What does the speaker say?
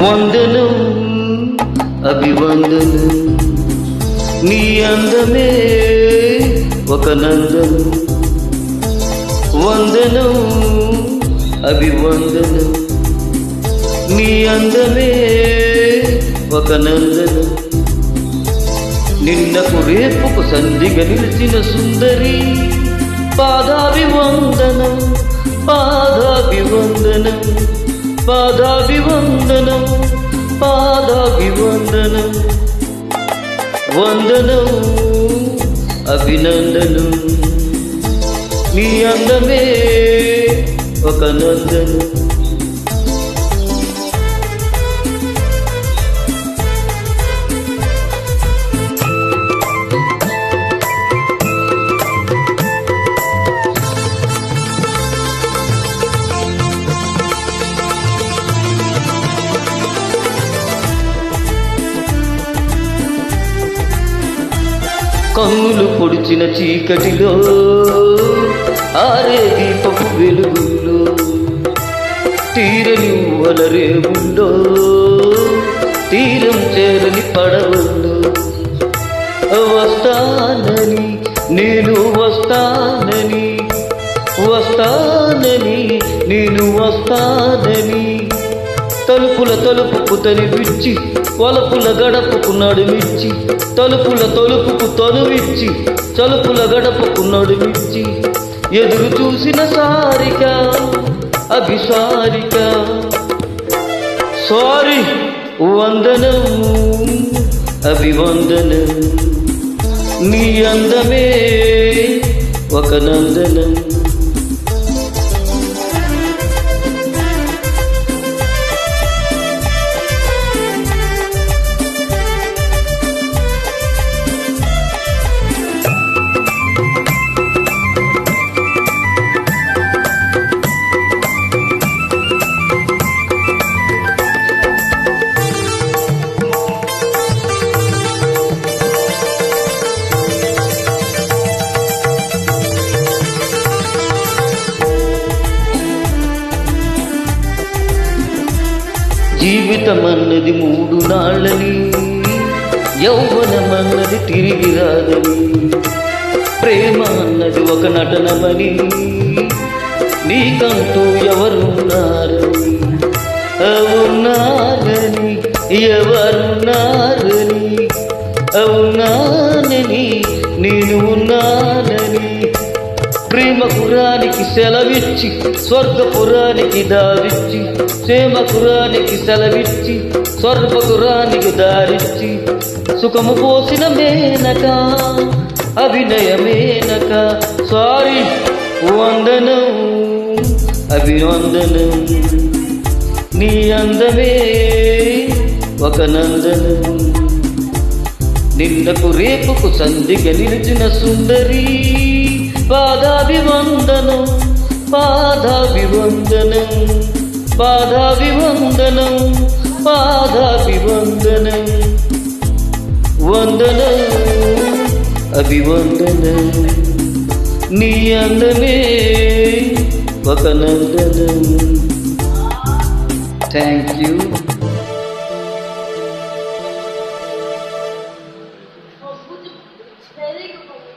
వందనం అభివందనం నీ అందమే ఒక నందనం వందనం అభివందనం నీ అందమే ఒక నందనం నిన్నకు రేపుకు సంధిగా నిలిచిన సుందరి పాదాభివందనం పాదాభివందనం పాదాభివందనం పాదాభివందనం వందనం అభినందనం నీ అందమే ఒక నందనం కన్నులు పొడిచిన చీకటిలో ఆరే దీపపు వెలుగుల్లో తీరని వలరేవుల్లో తీరం చేరని పడవల్లో వస్తానని నేను వస్తానని వస్తానని నేను వస్తానని తలుపుల తలుపుకు తనివిచ్చి వలపుల గడపకు నడుమిచ్చి తలుపుల తలుపుకు తనువిచ్చి తలుపుల గడపకు నడుమిచ్చి ఎదురు చూసిన సారిక అభిసారిక సారీ వందనం అభివందనం నీ అందమే ఒక నందనం జీవితమన్నది 3 నాళ్ళని యౌవనమన్నది తిరిగి రాదని ప్రేమ అన్నది ఒక నటనమని నీకంటూ ఎవరున్నారని అవునారని ఎవరున్నారని అవునానని నేను ఉన్నానని ప్రేమపురానికి సెలవిచ్చి స్వర్గపురానికి దారిచ్చి ప్రేమపురానికి సెలవిచ్చి స్వర్గపురానికి దారిచ్చి సుఖము పోసిన మేనక అభినయమేనక సారీ వందనం అభివందనం నీ అందమే ఒక నందనం నిన్నకు రేపుకు సంధిగా నిలిచిన సుందరి పాదాభివందనం పాదాభివందనం పాదాభివందనం పాదాభివందనం వందనం అభివందనం నీ అందమే ఒక నందనం థ్యాంక్ యూ Very good.